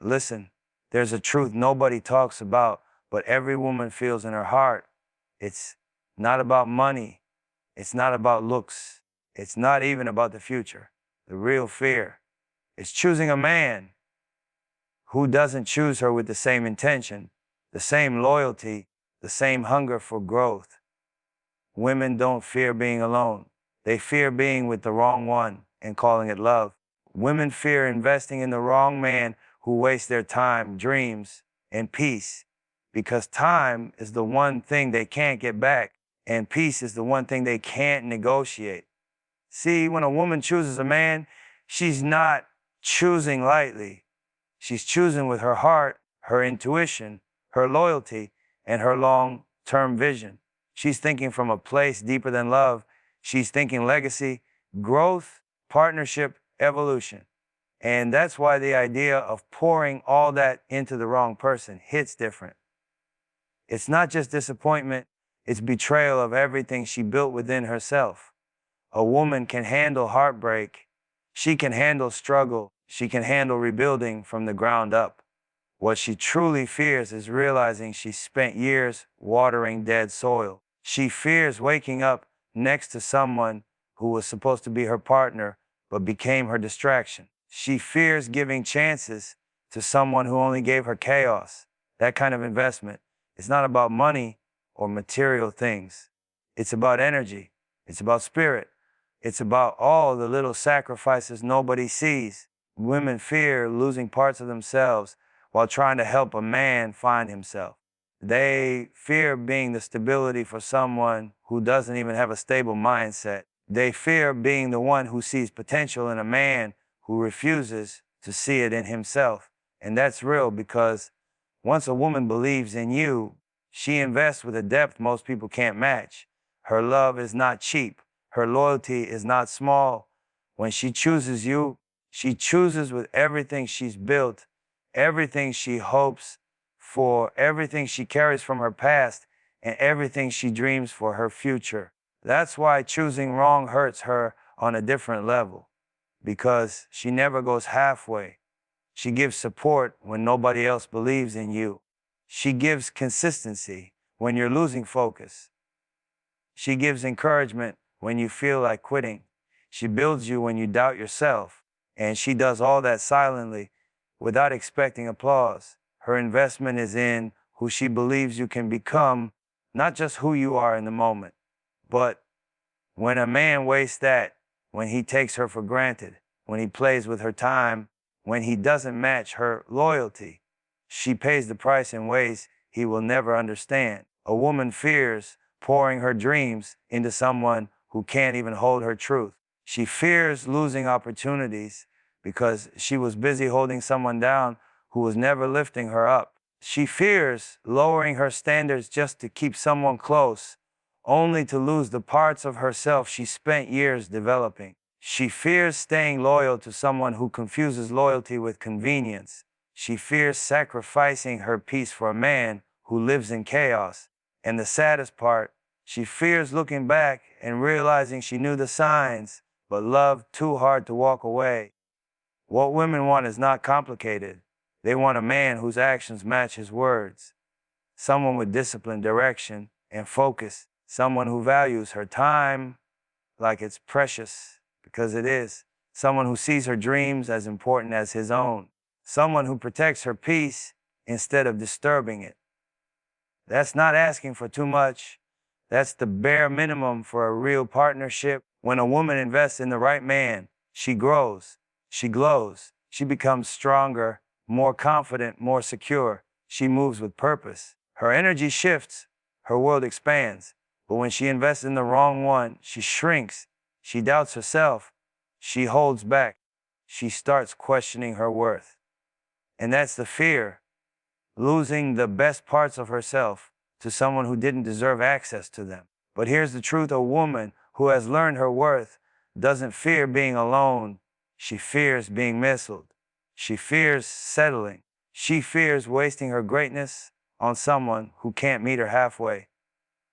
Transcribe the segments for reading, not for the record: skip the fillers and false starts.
Listen, there's a truth nobody talks about, but every woman feels in her heart. It's not about money. It's not about looks. It's not even about the future. The real fear is choosing a man who doesn't choose her with the same intention, the same loyalty, the same hunger for growth. Women don't fear being alone. They fear being with the wrong one and calling it love. Women fear investing in the wrong man who wastes their time, dreams, and peace. Because time is the one thing they can't get back, and peace is the one thing they can't negotiate. See, when a woman chooses a man, she's not choosing lightly. She's choosing with her heart, her intuition, her loyalty, and her long-term vision. She's thinking from a place deeper than love. She's thinking legacy, growth, partnership, evolution. And that's why the idea of pouring all that into the wrong person hits different. It's not just disappointment, it's betrayal of everything she built within herself. A woman can handle heartbreak. She can handle struggle. She can handle rebuilding from the ground up. What she truly fears is realizing she spent years watering dead soil. She fears waking up next to someone who was supposed to be her partner but became her distraction. She fears giving chances to someone who only gave her chaos. That kind of investment is not about money or material things. It's about energy. It's about spirit. It's about all the little sacrifices nobody sees. Women fear losing parts of themselves while trying to help a man find himself. They fear being the stability for someone who doesn't even have a stable mindset. They fear being the one who sees potential in a man who refuses to see it in himself. And that's real because once a woman believes in you, she invests with a depth most people can't match. Her love is not cheap. Her loyalty is not small. When she chooses you, she chooses with everything she's built, everything she hopes for, everything she carries from her past, and everything she dreams for her future. That's why choosing wrong hurts her on a different level, because she never goes halfway. She gives support when nobody else believes in you. She gives consistency when you're losing focus. She gives encouragement when you feel like quitting. She builds you when you doubt yourself. And she does all that silently without expecting applause. Her investment is in who she believes you can become, not just who you are in the moment. But when a man wastes that, when he takes her for granted, when he plays with her time, when he doesn't match her loyalty, she pays the price in ways he will never understand. A woman fears pouring her dreams into someone who can't even hold her truth. She fears losing opportunities because she was busy holding someone down who was never lifting her up. She fears lowering her standards just to keep someone close, only to lose the parts of herself she spent years developing. She fears staying loyal to someone who confuses loyalty with convenience. She fears sacrificing her peace for a man who lives in chaos. And the saddest part, she fears looking back and realizing she knew the signs, but loved too hard to walk away. What women want is not complicated. They want a man whose actions match his words. Someone with discipline, direction, and focus. Someone who values her time like it's precious, because it is. Someone who sees her dreams as important as his own. Someone who protects her peace instead of disturbing it. That's not asking for too much. That's the bare minimum for a real partnership. When a woman invests in the right man, she grows, she glows, she becomes stronger, more confident, more secure. She moves with purpose. Her energy shifts, her world expands. But when she invests in the wrong one, she shrinks, she doubts herself, she holds back, she starts questioning her worth. And that's the fear, losing the best parts of herself to someone who didn't deserve access to them. But here's the truth, a woman who has learned her worth doesn't fear being alone. She fears being missiled. She fears settling. She fears wasting her greatness on someone who can't meet her halfway.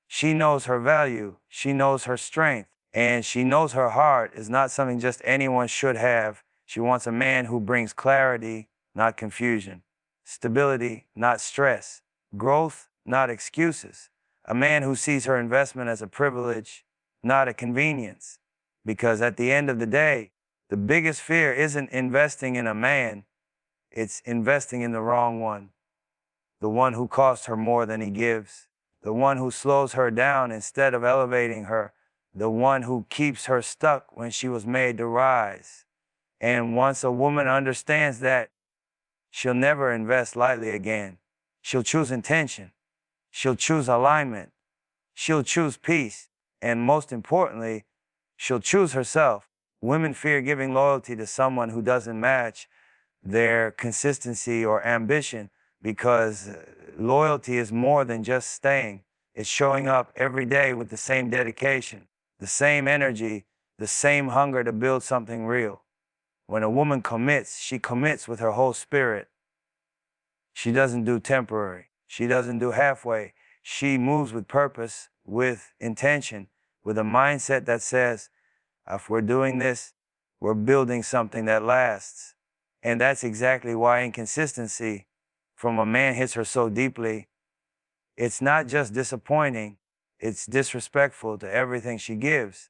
She knows her value. She knows her strength. And she knows her heart is not something just anyone should have. She wants a man who brings clarity, not confusion. Stability, not stress. Growth, not excuses. A man who sees her investment as a privilege, not a convenience. Because at the end of the day, the biggest fear isn't investing in a man, it's investing in the wrong one. The one who costs her more than he gives. The one who slows her down instead of elevating her. The one who keeps her stuck when she was made to rise. And once a woman understands that, she'll never invest lightly again. She'll choose intention. She'll choose alignment. She'll choose peace. And most importantly, she'll choose herself. Women fear giving loyalty to someone who doesn't match their consistency or ambition, because loyalty is more than just staying. It's showing up every day with the same dedication, the same energy, the same hunger to build something real. When a woman commits, she commits with her whole spirit. She doesn't do temporary. She doesn't do halfway. She moves with purpose, with intention, with a mindset that says, if we're doing this, we're building something that lasts. And that's exactly why inconsistency from a man hits her so deeply. It's not just disappointing, it's disrespectful to everything she gives.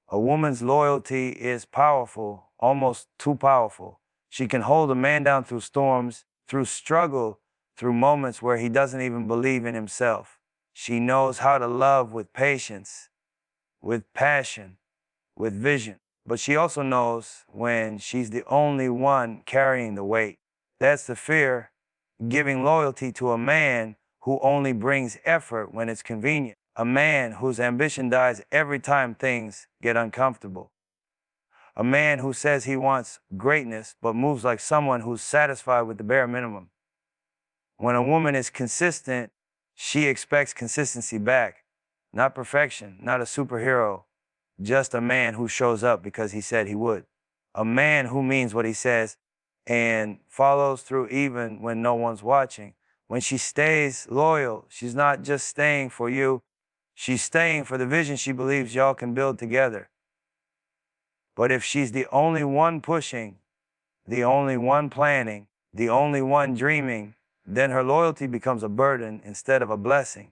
A woman's loyalty is powerful, almost too powerful. She can hold a man down through storms, through struggle, through moments where he doesn't even believe in himself. She knows how to love with patience, with passion, with vision. But she also knows when she's the only one carrying the weight. That's the fear, giving loyalty to a man who only brings effort when it's convenient. A man whose ambition dies every time things get uncomfortable. A man who says he wants greatness but moves like someone who's satisfied with the bare minimum. When a woman is consistent, she expects consistency back. Not perfection, not a superhero, just a man who shows up because he said he would. A man who means what he says and follows through even when no one's watching. When she stays loyal, she's not just staying for you, she's staying for the vision she believes y'all can build together. But if she's the only one pushing, the only one planning, the only one dreaming, then her loyalty becomes a burden instead of a blessing.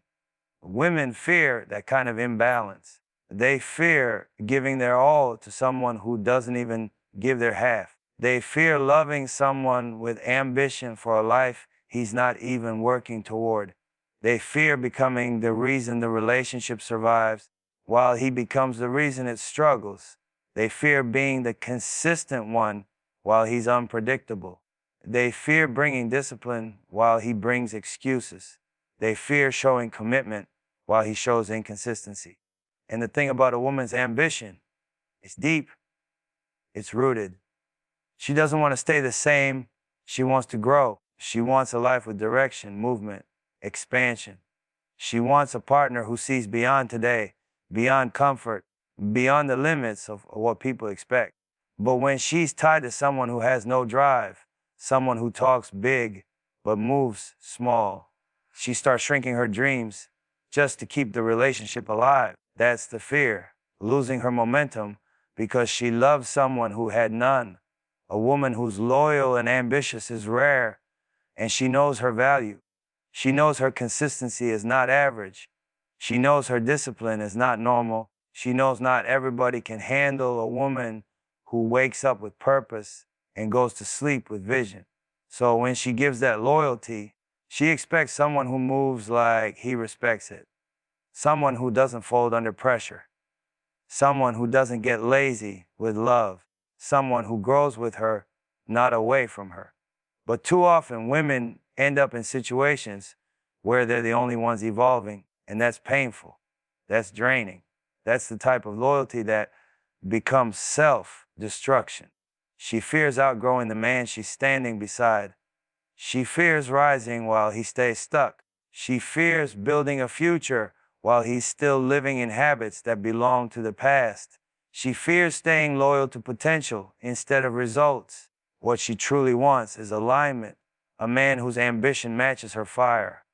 Women fear that kind of imbalance. They fear giving their all to someone who doesn't even give their half. They fear loving someone with ambition for a life he's not even working toward. They fear becoming the reason the relationship survives while he becomes the reason it struggles. They fear being the consistent one while he's unpredictable. They fear bringing discipline while he brings excuses. They fear showing commitment while he shows inconsistency. And the thing about a woman's ambition, it's deep, it's rooted. She doesn't want to stay the same, she wants to grow. She wants a life with direction, movement, expansion. She wants a partner who sees beyond today, beyond comfort, beyond the limits of what people expect. But when she's tied to someone who has no drive, someone who talks big but moves small, she starts shrinking her dreams just to keep the relationship alive. That's the fear, losing her momentum because she loves someone who had none. A woman who's loyal and ambitious is rare, and she knows her value. She knows her consistency is not average. She knows her discipline is not normal. She knows not everybody can handle a woman who wakes up with purpose and goes to sleep with vision. So when she gives that loyalty, she expects someone who moves like he respects it. Someone who doesn't fold under pressure. Someone who doesn't get lazy with love. Someone who grows with her, not away from her. But too often, women end up in situations where they're the only ones evolving, and that's painful. That's draining. That's the type of loyalty that becomes self-destruction. She fears outgrowing the man she's standing beside. She fears rising while he stays stuck. She fears building a future while he's still living in habits that belong to the past. She fears staying loyal to potential instead of results. What she truly wants is alignment, a man whose ambition matches her fire,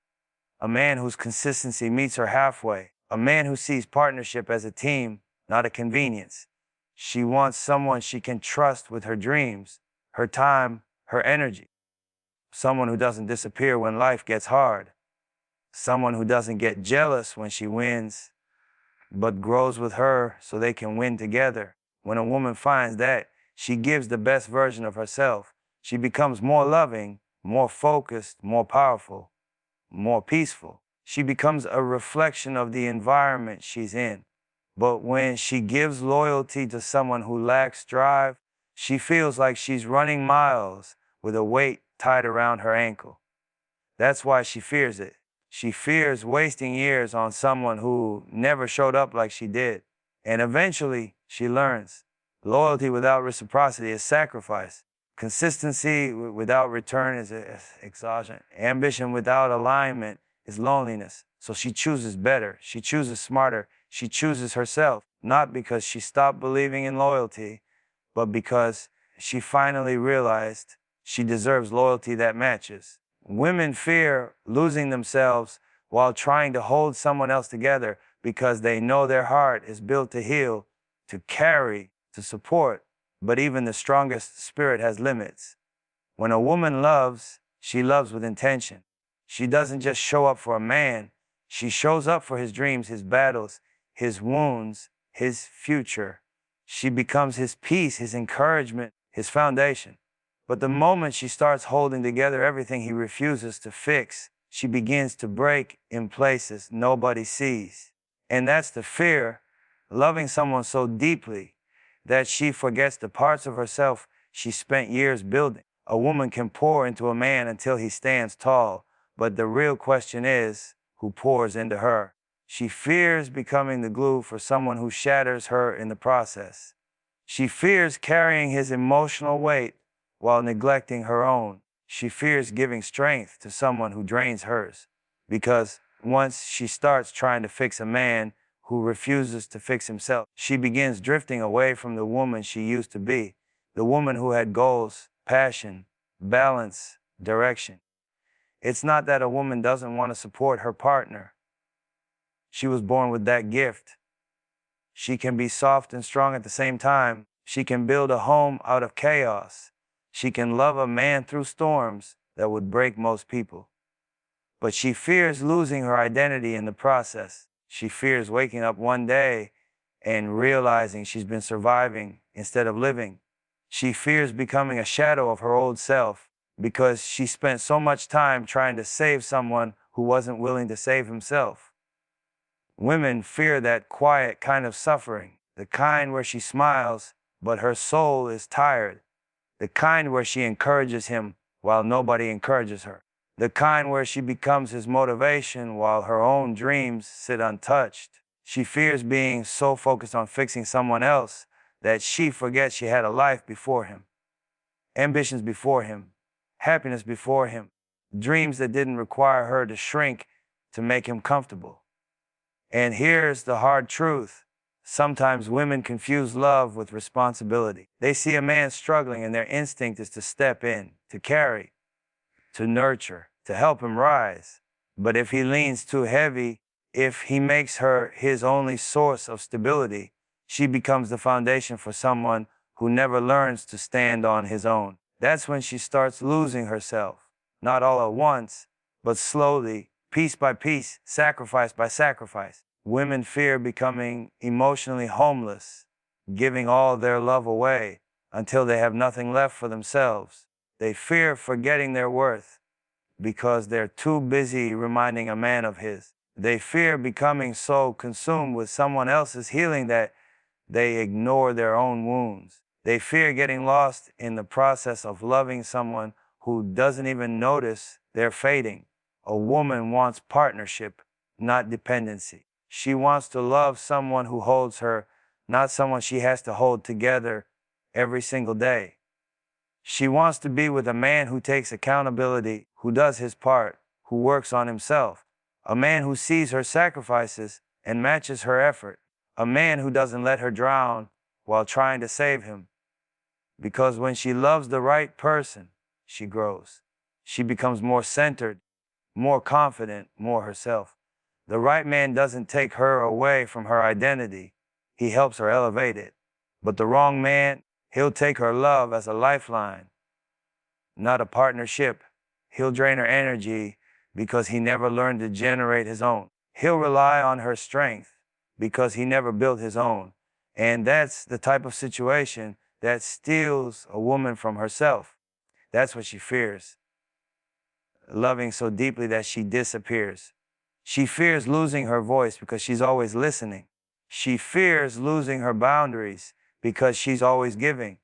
a man whose consistency meets her halfway, a man who sees partnership as a team, not a convenience. She wants someone she can trust with her dreams, her time, her energy. someone who doesn't disappear when life gets hard, someone who doesn't get jealous when she wins, but grows with her so they can win together. When a woman finds that, she gives the best version of herself. She becomes more loving, more focused, more powerful, more peaceful. She becomes a reflection of the environment she's in. But when she gives loyalty to someone who lacks drive, she feels like she's running miles with a weight tied around her ankle. That's why she fears it. She fears wasting years on someone who never showed up like she did. And eventually, she learns. Loyalty without reciprocity is sacrifice. Consistency without return is exhaustion. Ambition without alignment is loneliness. So she chooses better. She chooses smarter. She chooses herself. Not because she stopped believing in loyalty, but because she finally realized she deserves loyalty that matches. Women fear losing themselves while trying to hold someone else together because they know their heart is built to heal, to carry, to support. But even the strongest spirit has limits. When a woman loves, she loves with intention. She doesn't just show up for a man. She shows up for his dreams, his battles, his wounds, his future. She becomes his peace, his encouragement, his foundation. But the moment she starts holding together everything he refuses to fix, she begins to break in places nobody sees. And that's the fear, loving someone so deeply that she forgets the parts of herself she spent years building. A woman can pour into a man until he stands tall, but the real question is, who pours into her? She fears becoming the glue for someone who shatters her in the process. She fears carrying his emotional weight while neglecting her own. She fears giving strength to someone who drains hers. Because once she starts trying to fix a man who refuses to fix himself, she begins drifting away from the woman she used to be, the woman who had goals, passion, balance, direction. It's not that a woman doesn't want to support her partner. She was born with that gift. She can be soft and strong at the same time. She can build a home out of chaos. She can love a man through storms that would break most people. But she fears losing her identity in the process. She fears waking up one day and realizing she's been surviving instead of living. She fears becoming a shadow of her old self because she spent so much time trying to save someone who wasn't willing to save himself. Women fear that quiet kind of suffering, the kind where she smiles, but her soul is tired. The kind where she encourages him while nobody encourages her. The kind where she becomes his motivation while her own dreams sit untouched. She fears being so focused on fixing someone else that she forgets she had a life before him, ambitions before him, happiness before him, dreams that didn't require her to shrink to make him comfortable. And here's the hard truth. Sometimes women confuse love with responsibility. They see a man struggling and their instinct is to step in, to carry, to nurture, to help him rise. But if he leans too heavy, if he makes her his only source of stability, she becomes the foundation for someone who never learns to stand on his own. That's when she starts losing herself. Not all at once, but slowly, piece by piece, sacrifice by sacrifice. Women fear becoming emotionally homeless, giving all their love away until they have nothing left for themselves. They fear forgetting their worth because they're too busy reminding a man of his. They fear becoming so consumed with someone else's healing that they ignore their own wounds. They fear getting lost in the process of loving someone who doesn't even notice they're fading. A woman wants partnership, not dependency. She wants to love someone who holds her, not someone she has to hold together every single day. She wants to be with a man who takes accountability, who does his part, who works on himself. A man who sees her sacrifices and matches her effort. A man who doesn't let her drown while trying to save him. Because when she loves the right person, she grows. She becomes more centered, more confident, more herself. The right man doesn't take her away from her identity. He helps her elevate it. But the wrong man, he'll take her love as a lifeline, not a partnership. He'll drain her energy because he never learned to generate his own. He'll rely on her strength because he never built his own. And that's the type of situation that steals a woman from herself. That's what she fears. Loving so deeply that she disappears. She fears losing her voice because she's always listening. She fears losing her boundaries because she's always giving.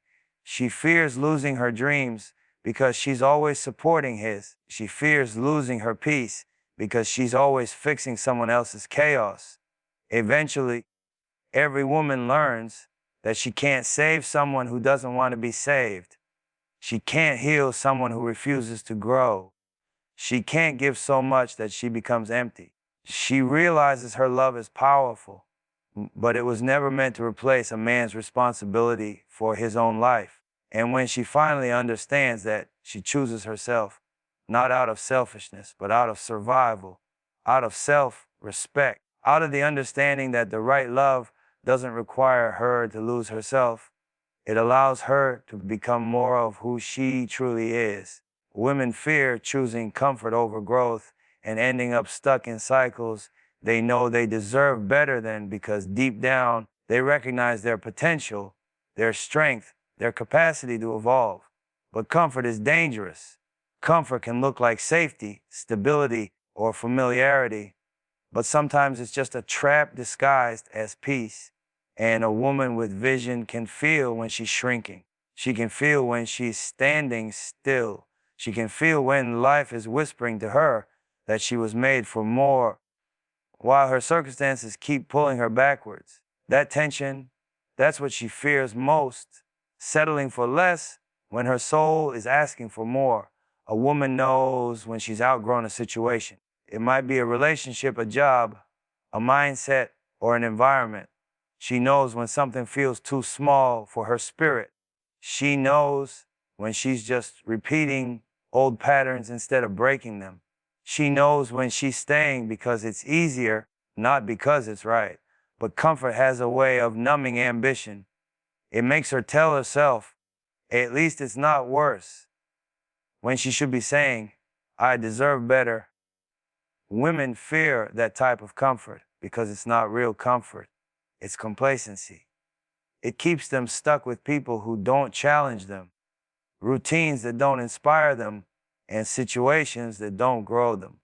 She fears losing her dreams because she's always supporting his. She fears losing her peace because she's always fixing someone else's chaos. Eventually, every woman learns that she can't save someone who doesn't want to be saved. She can't heal someone who refuses to grow. She can't give so much that she becomes empty. She realizes her love is powerful, but it was never meant to replace a man's responsibility for his own life. And when she finally understands that, she chooses herself, not out of selfishness, but out of survival, out of self-respect, out of the understanding that the right love doesn't require her to lose herself. It allows her to become more of who she truly is. Women fear choosing comfort over growth and ending up stuck in cycles they know they deserve better than, because deep down they recognize their potential, their strength, their capacity to evolve. But comfort is dangerous. Comfort can look like safety, stability, or familiarity, but sometimes it's just a trap disguised as peace. And a woman with vision can feel when she's shrinking. She can feel when she's standing still. She can feel when life is whispering to her that she was made for more, while her circumstances keep pulling her backwards. That tension, that's what she fears most. Settling for less when her soul is asking for more. A woman knows when she's outgrown a situation. It might be a relationship, a job, a mindset, or an environment. She knows when something feels too small for her spirit. She knows when she's just repeating old patterns instead of breaking them. She knows when she's staying because it's easier, not because it's right. But comfort has a way of numbing ambition. It makes her tell herself, at least it's not worse, when she should be saying, I deserve better. Women fear that type of comfort because it's not real comfort. It's complacency. It keeps them stuck with people who don't challenge them, routines that don't inspire them, and situations that don't grow them.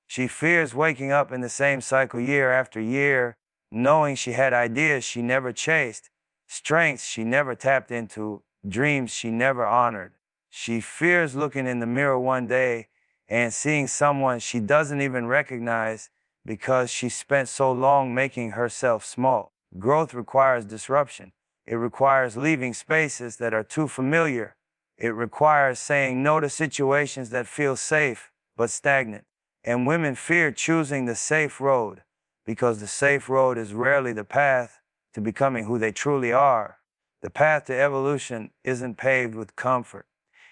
She fears waking up in the same cycle year after year, knowing she had ideas she never chased, strengths she never tapped into, dreams she never honored. She fears looking in the mirror one day and seeing someone she doesn't even recognize because she spent so long making herself small. Growth requires disruption. It requires leaving spaces that are too familiar. It requires saying no to situations that feel safe but stagnant. And women fear choosing the safe road because the safe road is rarely the path to becoming who they truly are. The path to evolution isn't paved with comfort.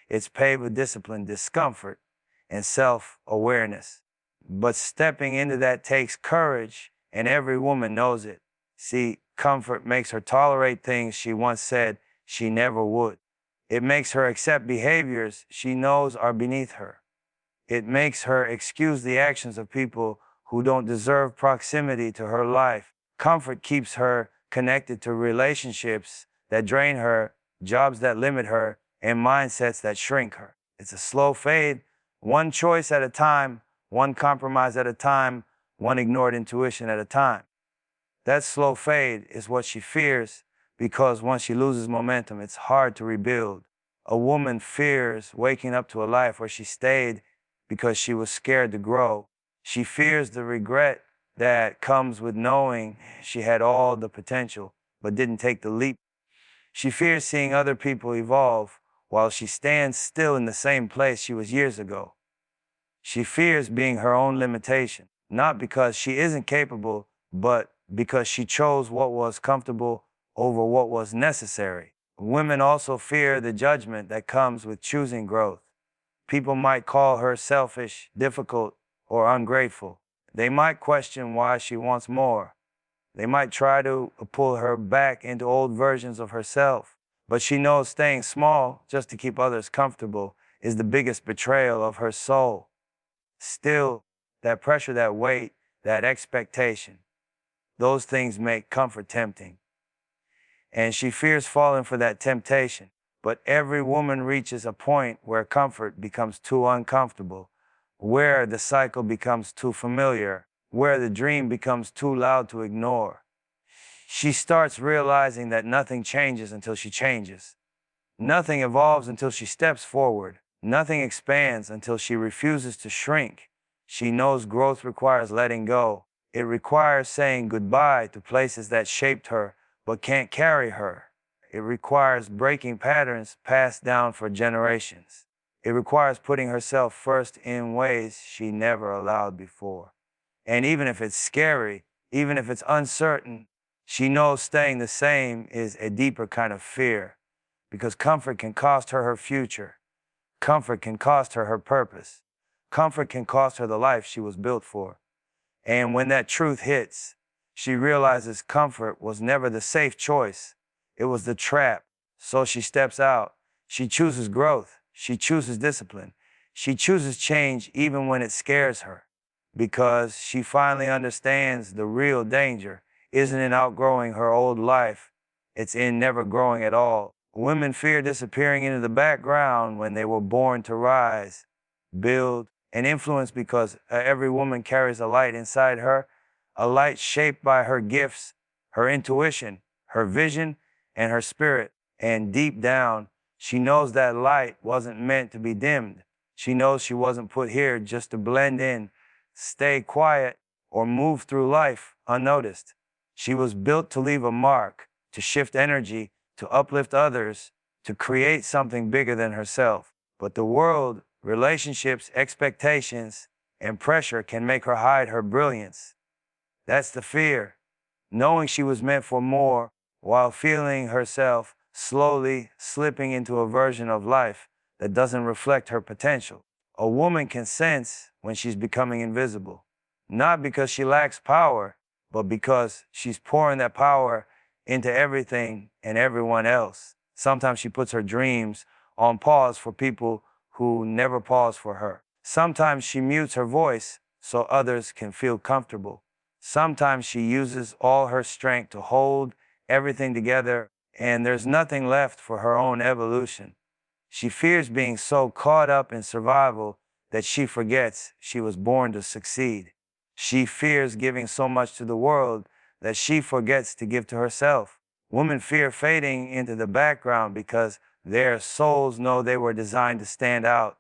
It's paved with discipline, discomfort, and self-awareness. But stepping into that takes courage, and every woman knows it. See, comfort makes her tolerate things she once said she never would. It makes her accept behaviors she knows are beneath her. It makes her excuse the actions of people who don't deserve proximity to her life. Comfort keeps her connected to relationships that drain her, jobs that limit her, and mindsets that shrink her. It's a slow fade, one choice at a time, one compromise at a time, one ignored intuition at a time. That slow fade is what she fears, because once she loses momentum, it's hard to rebuild. A woman fears waking up to a life where she stayed because she was scared to grow. She fears the regret that comes with knowing she had all the potential but didn't take the leap. She fears seeing other people evolve while she stands still in the same place she was years ago. She fears being her own limitation, not because she isn't capable, but because she chose what was comfortable over what was necessary. Women also fear the judgment that comes with choosing growth. People might call her selfish, difficult, or ungrateful. They might question why she wants more. They might try to pull her back into old versions of herself. But she knows staying small just to keep others comfortable is the biggest betrayal of her soul. Still, that pressure, that weight, that expectation, those things make comfort tempting. And she fears falling for that temptation. But every woman reaches a point where comfort becomes too uncomfortable, where the cycle becomes too familiar, where the dream becomes too loud to ignore. She starts realizing that nothing changes until she changes. Nothing evolves until she steps forward. Nothing expands until she refuses to shrink. She knows growth requires letting go. It requires saying goodbye to places that shaped her but can't carry her. It requires breaking patterns passed down for generations. It requires putting herself first in ways she never allowed before. And even if it's scary, even if it's uncertain, she knows staying the same is a deeper kind of fear, because comfort can cost her her future. Comfort can cost her her purpose. Comfort can cost her the life she was built for. And when that truth hits, she realizes comfort was never the safe choice. It was the trap. So she steps out. She chooses growth. She chooses discipline. She chooses change even when it scares her, because she finally understands the real danger isn't in outgrowing her old life. It's in never growing at all. Women fear disappearing into the background when they were born to rise, build, and influence, because every woman carries a light inside her, a light shaped by her gifts, her intuition, her vision, and her spirit. And deep down, she knows that light wasn't meant to be dimmed. She knows she wasn't put here just to blend in, stay quiet, or move through life unnoticed. She was built to leave a mark, to shift energy, to uplift others, to create something bigger than herself. But the world, relationships, expectations, and pressure can make her hide her brilliance. That's the fear, knowing she was meant for more while feeling herself slowly slipping into a version of life that doesn't reflect her potential. A woman can sense when she's becoming invisible, not because she lacks power, but because she's pouring that power into everything and everyone else. Sometimes she puts her dreams on pause for people who never pause for her. Sometimes she mutes her voice so others can feel comfortable. Sometimes she uses all her strength to hold everything together, and there's nothing left for her own evolution. She fears being so caught up in survival that she forgets she was born to succeed. She fears giving so much to the world that she forgets to give to herself. Women fear fading into the background because their souls know they were designed to stand out.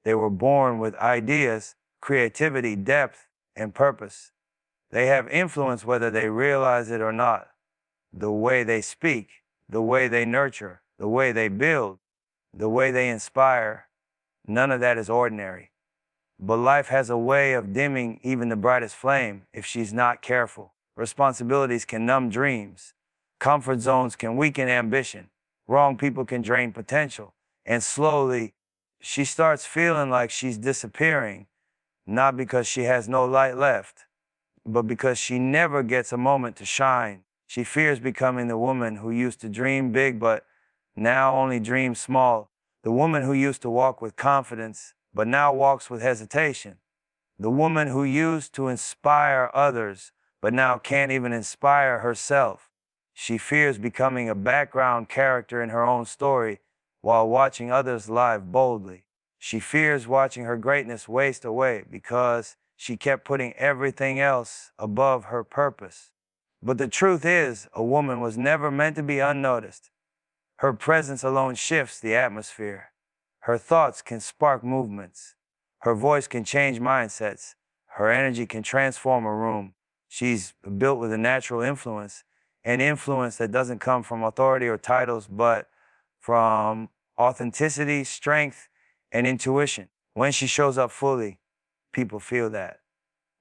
They were born with ideas, creativity, depth, and purpose. They have influence whether they realize it or not. The way they speak, the way they nurture, the way they build, the way they inspire, none of that is ordinary. But life has a way of dimming even the brightest flame if she's not careful. Responsibilities can numb dreams. Comfort zones can weaken ambition. Wrong people can drain potential. And slowly, she starts feeling like she's disappearing, not because she has no light left, but because she never gets a moment to shine. She fears becoming the woman who used to dream big but now only dreams small. The woman who used to walk with confidence but now walks with hesitation. The woman who used to inspire others but now can't even inspire herself. She fears becoming a background character in her own story while watching others live boldly. She fears watching her greatness waste away because she kept putting everything else above her purpose. But the truth is, a woman was never meant to be unnoticed. Her presence alone shifts the atmosphere. Her thoughts can spark movements. Her voice can change mindsets. Her energy can transform a room. She's built with a natural influence, an influence that doesn't come from authority or titles, but from authenticity, strength, and intuition. When she shows up fully, people feel that.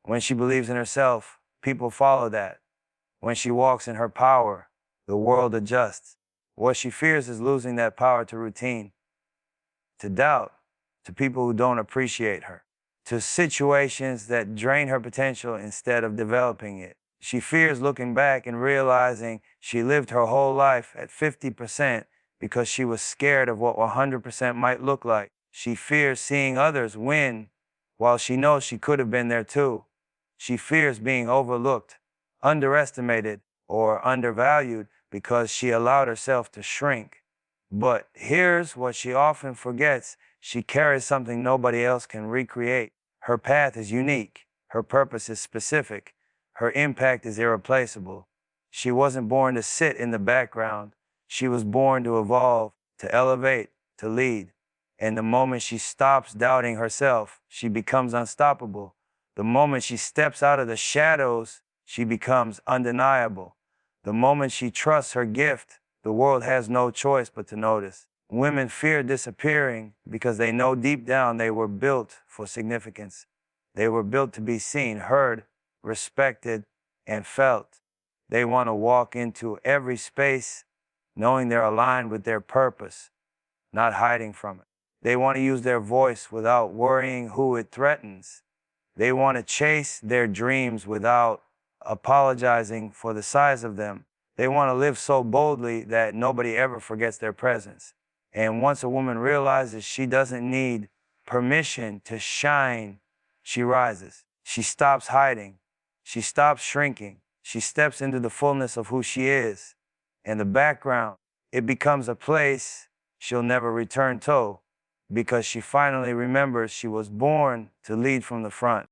When she believes in herself, people follow that. When she walks in her power, the world adjusts. What she fears is losing that power to routine, to doubt, to people who don't appreciate her, to situations that drain her potential instead of developing it. She fears looking back and realizing she lived her whole life at 50% because she was scared of what 100% might look like. She fears seeing others win while she knows she could have been there too. She fears being overlooked, underestimated, or undervalued because she allowed herself to shrink. But here's what she often forgets: she carries something nobody else can recreate. Her path is unique, her purpose is specific, her impact is irreplaceable. She wasn't born to sit in the background, she was born to evolve, to elevate, to lead. And the moment she stops doubting herself, she becomes unstoppable. The moment she steps out of the shadows, she becomes undeniable. The moment she trusts her gift, the world has no choice but to notice. Women fear disappearing because they know deep down they were built for significance. They were built to be seen, heard, respected, and felt. They want to walk into every space knowing they're aligned with their purpose, not hiding from it. They want to use their voice without worrying who it threatens. They want to chase their dreams without apologizing for the size of them. They want to live so boldly that nobody ever forgets their presence. And once a woman realizes she doesn't need permission to shine, she rises. She stops hiding. She stops shrinking. She steps into the fullness of who she is. And the background, it becomes a place she'll never return to, because she finally remembers she was born to lead from the front.